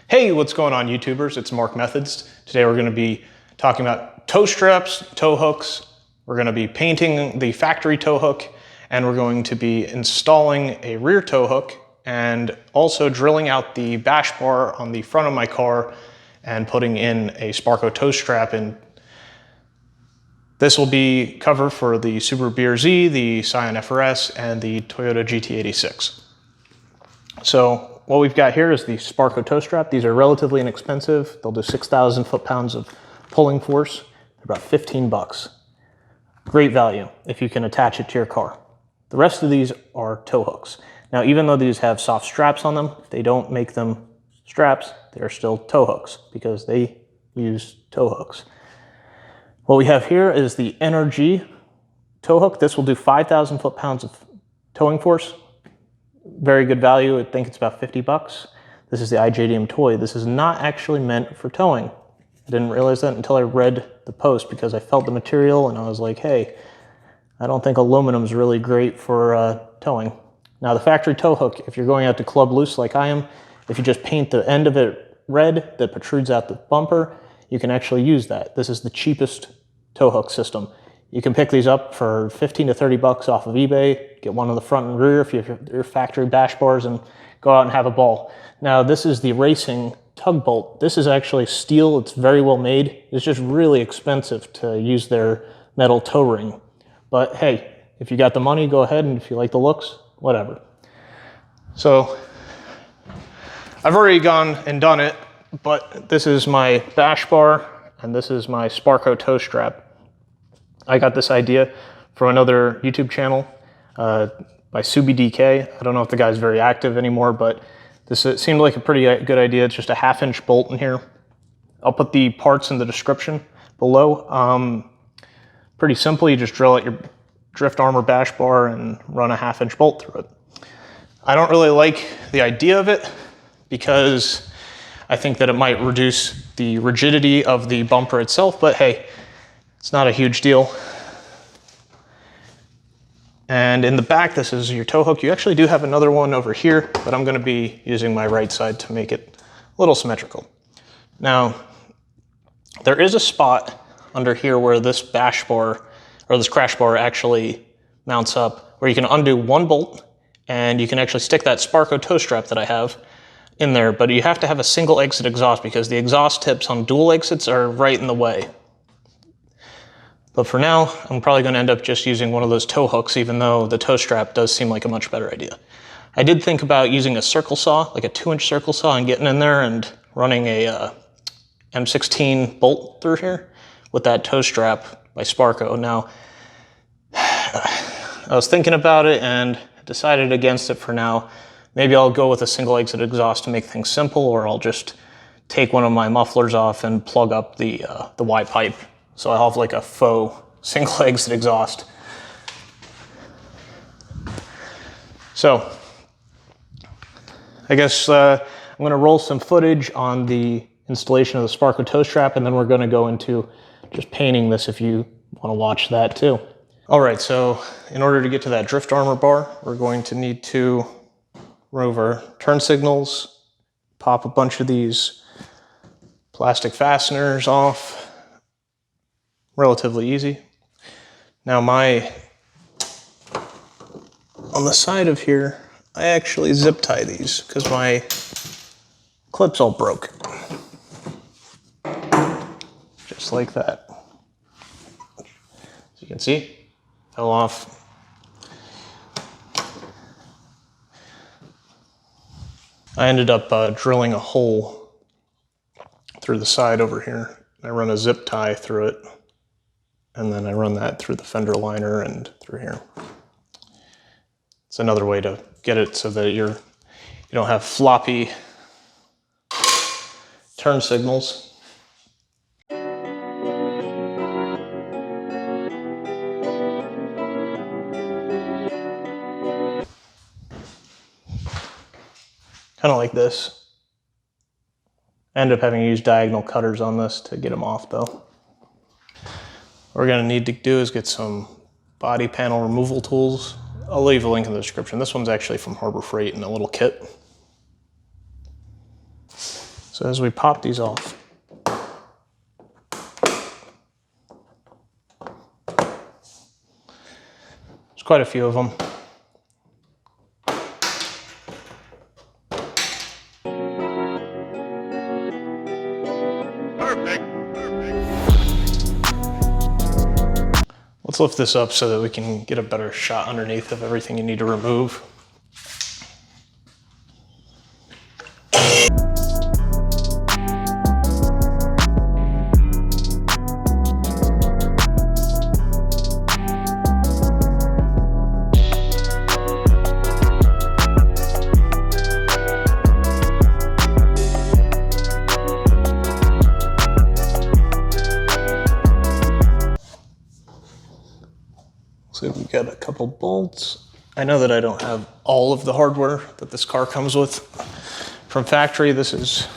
Hey, what's going on, YouTubers? It's Mark Methods. Today we're going to be talking about tow straps, tow hooks. We're going to be painting the factory tow hook, and we're going to be installing a rear tow hook and also drilling out the bash bar on the front of my car and putting in a Sparco tow strap. And this will be cover for the Subaru BRZ, the Scion FRS, and the Toyota GT86. So what we've got here is the Sparco tow strap. These are relatively inexpensive. They'll do 6,000 foot-pounds of pulling force. They're about 15 bucks. Great value if you can attach it to your car. The rest of these are tow hooks. Now, even though these have soft straps on them, they don't make them straps. They're still tow hooks because they use tow hooks. What we have here is the NRG tow hook. This will do 5,000 foot-pounds of towing force. Very good value. I think it's about 50 bucks. This is the IJDM toy. This is not actually meant for towing. I didn't realize that until I read the post because I felt the material and I was like, hey, I don't think aluminum is really great for towing. Now the factory tow hook, if you're going out to club loose like I am, if you just paint the end of it red that protrudes out the bumper, you can actually use that. This is the cheapest tow hook system. You can pick these up for 15 to 30 bucks off of eBay, get one on the front and rear if you have your factory bash bars, and go out and have a ball. Now this is the racing tugbolt. This is actually steel. It's very well made. It's just really expensive to use their metal toe ring. But hey, if you got the money, go ahead, and if you like the looks, whatever. So I've already gone and done it, but this is my bash bar and this is my Sparco tow strap. I got this idea from another YouTube channel by SubiDK. I don't know if the guy's very active anymore, but this seemed like a pretty good idea. It's just a 1/2-inch bolt in here. I'll put the parts in the description below. Pretty simple. You just drill out your drift armor bash bar and run a 1/2-inch bolt through it. I don't really like the idea of it because I think that it might reduce the rigidity of the bumper itself, but hey, it's not a huge deal. And in the back, this is your tow hook. You actually do have another one over here, but I'm going to be using my right side to make it a little symmetrical. Now, there is a spot under here where this bash bar, or this crash bar actually mounts up, where you can undo one bolt, and you can actually stick that Sparco tow strap that I have in there, but you have to have a single exit exhaust because the exhaust tips on dual exits are right in the way. But for now, I'm probably going to end up just using one of those tow hooks, even though the tow strap does seem like a much better idea. I did think about using a circle saw, like a 2-inch circle saw, and getting in there and running a M16 bolt through here with that tow strap by Sparco. Now, I was thinking about it and decided against it for now. Maybe I'll go with a single exit exhaust to make things simple, or I'll just take one of my mufflers off and plug up the Y pipe. So I'll have like a faux single exit exhaust. So I guess I'm going to roll some footage on the installation of the Sparco tow strap, and then we're going to go into just painting this if you want to watch that too. All right, so in order to get to that drift armor bar, we're going to need to remove our turn signals, pop a bunch of these plastic fasteners off. Relatively easy. Now on the side of here, I actually zip tie these because my clip's all broke. Just like that. As you can see, fell off. I ended up drilling a hole through the side over here. I run a zip tie through it, and then I run that through the fender liner and through here. It's another way to get it so that you don't have floppy turn signals. Kind of like this. I ended up having to use diagonal cutters on this to get them off though. What we're gonna need to do is get some body panel removal tools. I'll leave a link in the description. This one's actually from Harbor Freight in a little kit. So as we pop these off, there's quite a few of them. Let's lift this up so that we can get a better shot underneath of everything you need to remove. So we got a couple bolts. I know that I don't have all of the hardware that this car comes with from factory. This is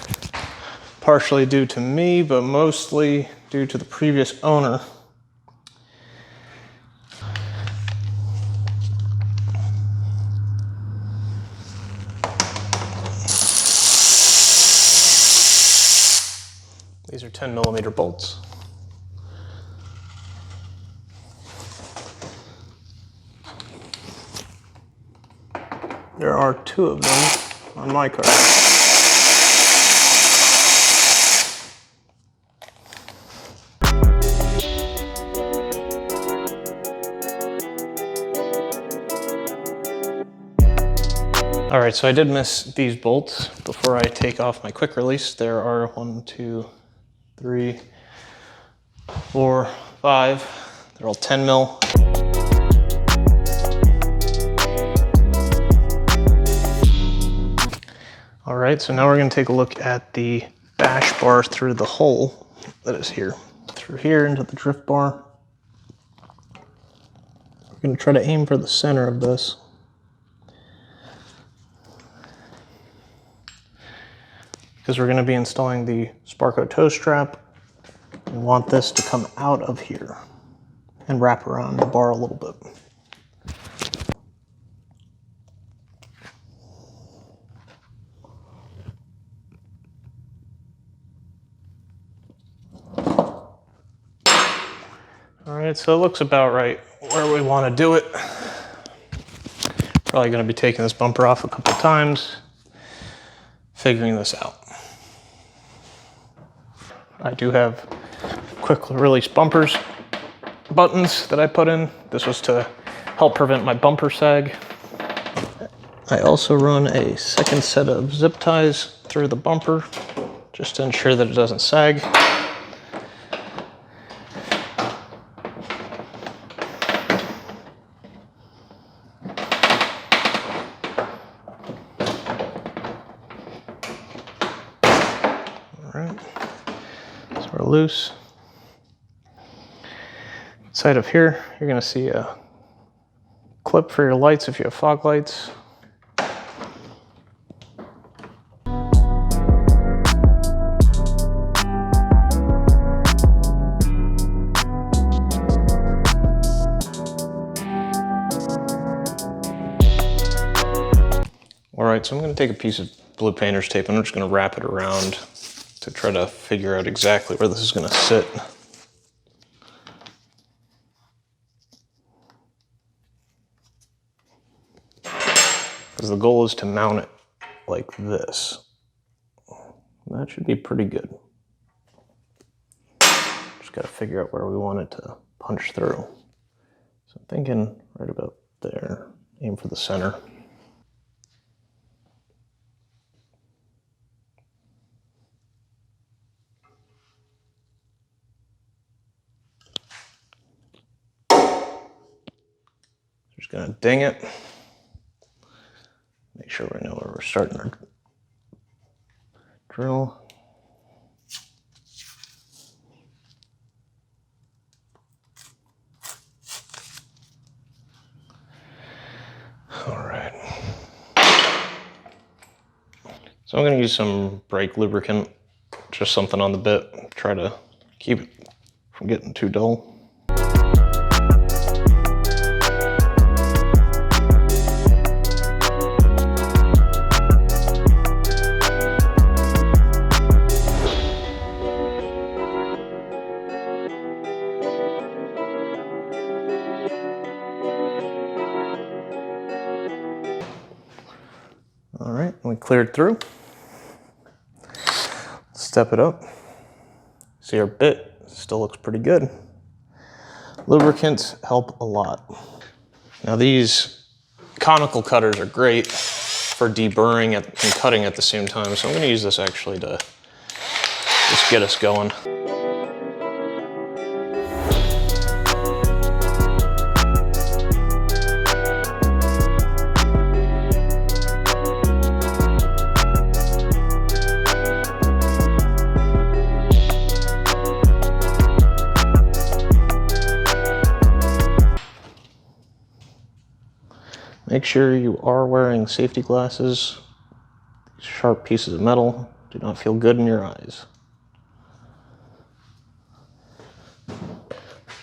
partially due to me, but mostly due to the previous owner. These are 10mm bolts. There are 2 of them on my car. All right, so I did miss these bolts before I take off my quick release. There are 1, 2, 3, 4, 5. They're all 10mm. All right, so now we're gonna take a look at the bash bar through the hole that is here. Through here into the drift bar. We're gonna try to aim for the center of this. Because we're gonna be installing the Sparco toe strap. We want this to come out of here and wrap around the bar a little bit. All right, so it looks about right where we want to do it. Probably going to be taking this bumper off a couple times, figuring this out. I do have quick release bumpers buttons that I put in. This was to help prevent my bumper sag. I also run a second set of zip ties through the bumper just to ensure that it doesn't sag. So we're loose. Inside of here, you're going to see a clip for your lights if you have fog lights. All right, so I'm going to take a piece of blue painter's tape and I'm just going to wrap it around to try to figure out exactly where this is going to sit. Because the goal is to mount it like this. That should be pretty good. Just got to figure out where we want it to punch through. So I'm thinking right about there. Aim for the center. Just gonna ding it. Make sure we know where we're starting our drill. All right. So I'm gonna use some brake lubricant, just something on the bit, try to keep it from getting too dull. All right, we cleared through. Step it up. See, our bit still looks pretty good. Lubricants help a lot. Now these conical cutters are great for deburring and cutting at the same time, so I'm going to use this actually to just get us going. Make sure you are wearing safety glasses. These sharp pieces of metal do not feel good in your eyes.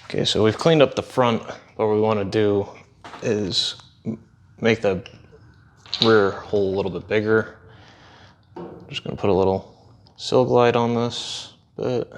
Okay, so we've cleaned up the front. What we want to do is make the rear hole a little bit bigger. I'm just going to put a little Sil Glide on this bit.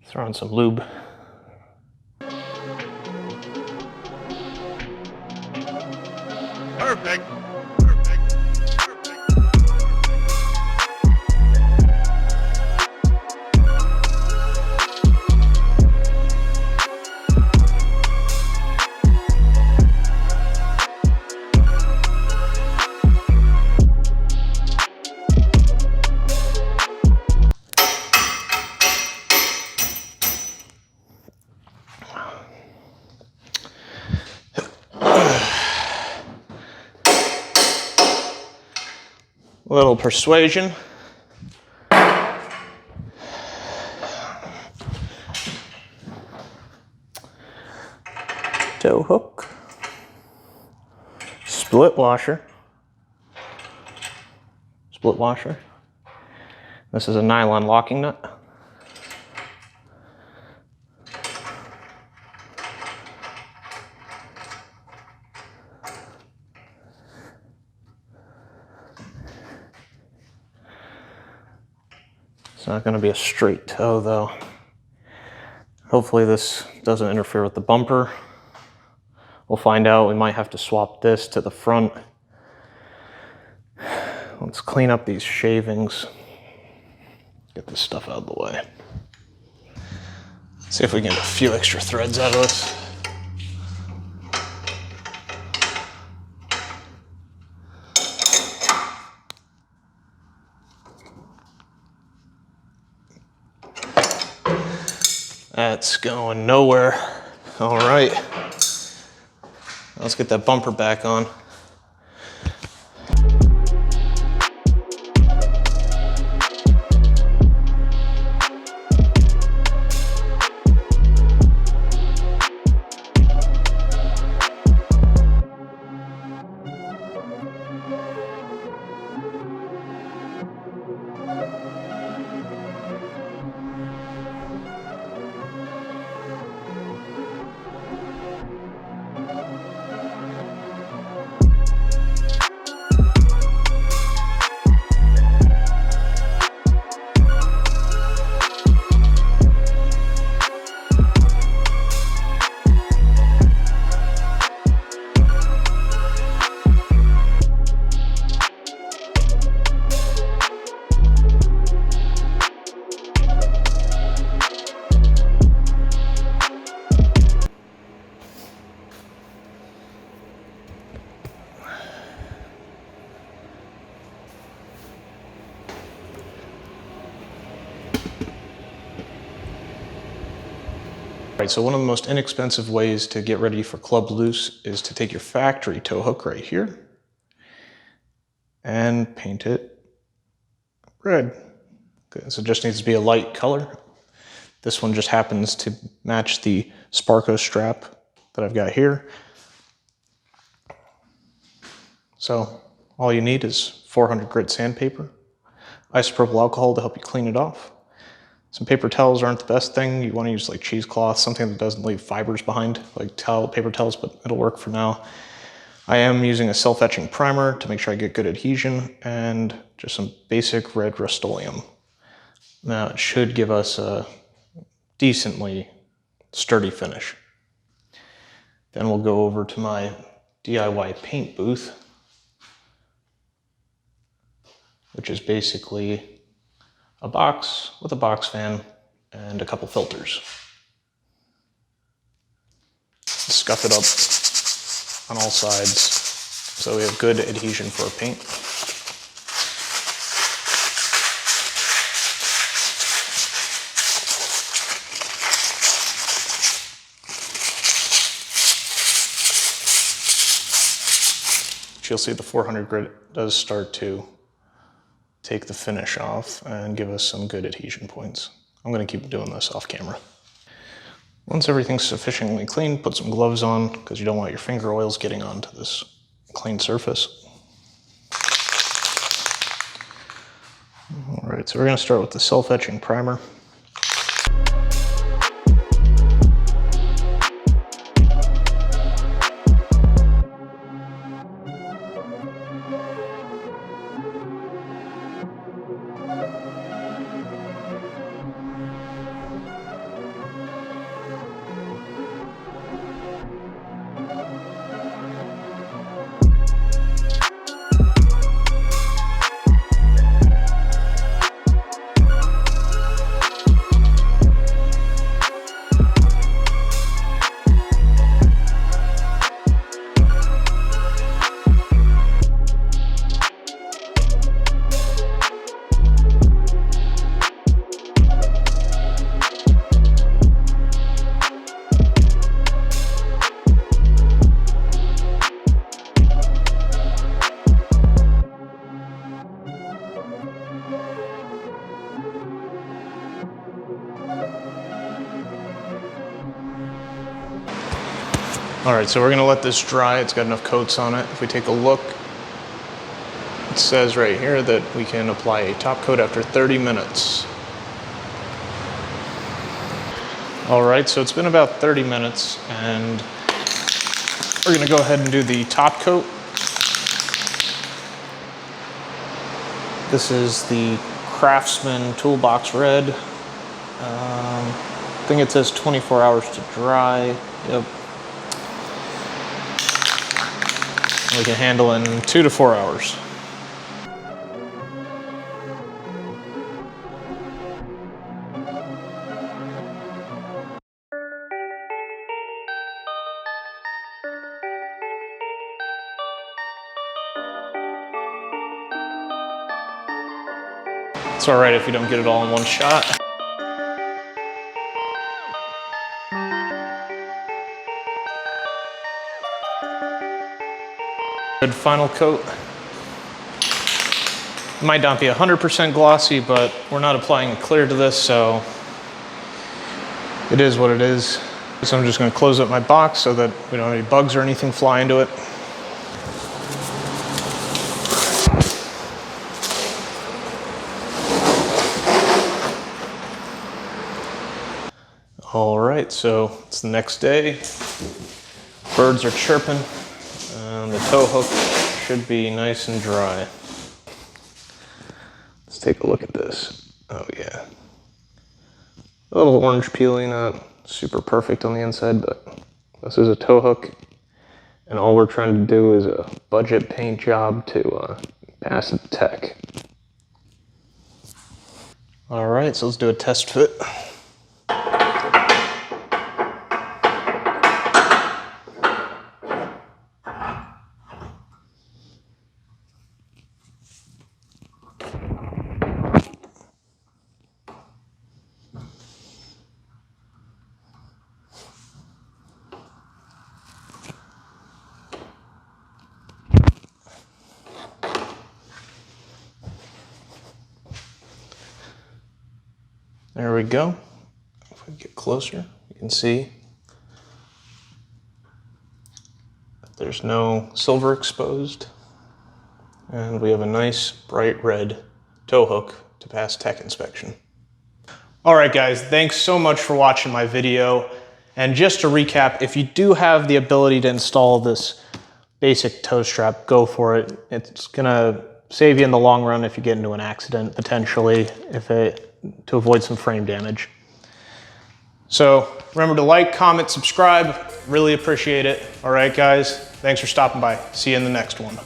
Throw in some lube. Perfect. A little persuasion. Tow hook. Split washer. Split washer. This is a nylon locking nut. It's not going to be a straight tow though. Hopefully this doesn't interfere with the bumper. We'll find out. We might have to swap this to the front. Let's clean up these shavings. Get this stuff out of the way. See if we can get a few extra threads out of this. That's going nowhere. All right. Let's get that bumper back on. Right, so one of the most inexpensive ways to get ready for club loose is to take your factory tow hook right here and paint it red. Okay, so it just needs to be a light color. This one just happens to match the Sparco strap that I've got here. So all you need is 400 grit sandpaper, isopropyl alcohol to help you clean it off. Some paper towels aren't the best thing. You want to use like cheesecloth, something that doesn't leave fibers behind, like paper towels, but it'll work for now. I am using a self-etching primer to make sure I get good adhesion, and just some basic red Rust-Oleum. Now it should give us a decently sturdy finish. Then we'll go over to my DIY paint booth, which is basically a box with a box fan and a couple filters. Scuff it up on all sides so we have good adhesion for our paint. But you'll see the 400 grit does start to take the finish off and give us some good adhesion points. I'm going to keep doing this off camera. Once everything's sufficiently clean, put some gloves on because you don't want your finger oils getting onto this clean surface. All right, so we're going to start with the self-etching primer. All right, so we're gonna let this dry. It's got enough coats on it. If we take a look, it says right here that we can apply a top coat after 30 minutes. All right, so it's been about 30 minutes and we're gonna go ahead and do the top coat. This is the Craftsman Toolbox Red. I think it says 24 hours to dry. Yep. We can handle in 2 to 4 hours. It's all right if you don't get it all in one shot. Good final coat. Might not be 100% glossy, but we're not applying a clear to this, so it is what it is. So I'm just going to close up my box so that we don't have any bugs or anything fly into it. All right, so it's the next day. Birds are chirping. The tow hook should be nice and dry. Let's take a look at this. Oh yeah. A little orange peeling, not super perfect on the inside, but this is a tow hook. And all we're trying to do is a budget paint job to pass the tech. All right, so let's do a test fit. There we go. If we get closer, you can see that there's no silver exposed. And we have a nice bright red tow hook to pass tech inspection. All right, guys, thanks so much for watching my video. And just to recap, if you do have the avoid to install this basic tow strap, go for it. It's gonna save you in the long run if you get into an accident, potentially, to avoid some frame damage. So remember to like, comment, subscribe. Really appreciate it. All right, guys, thanks for stopping by. See you in the next one.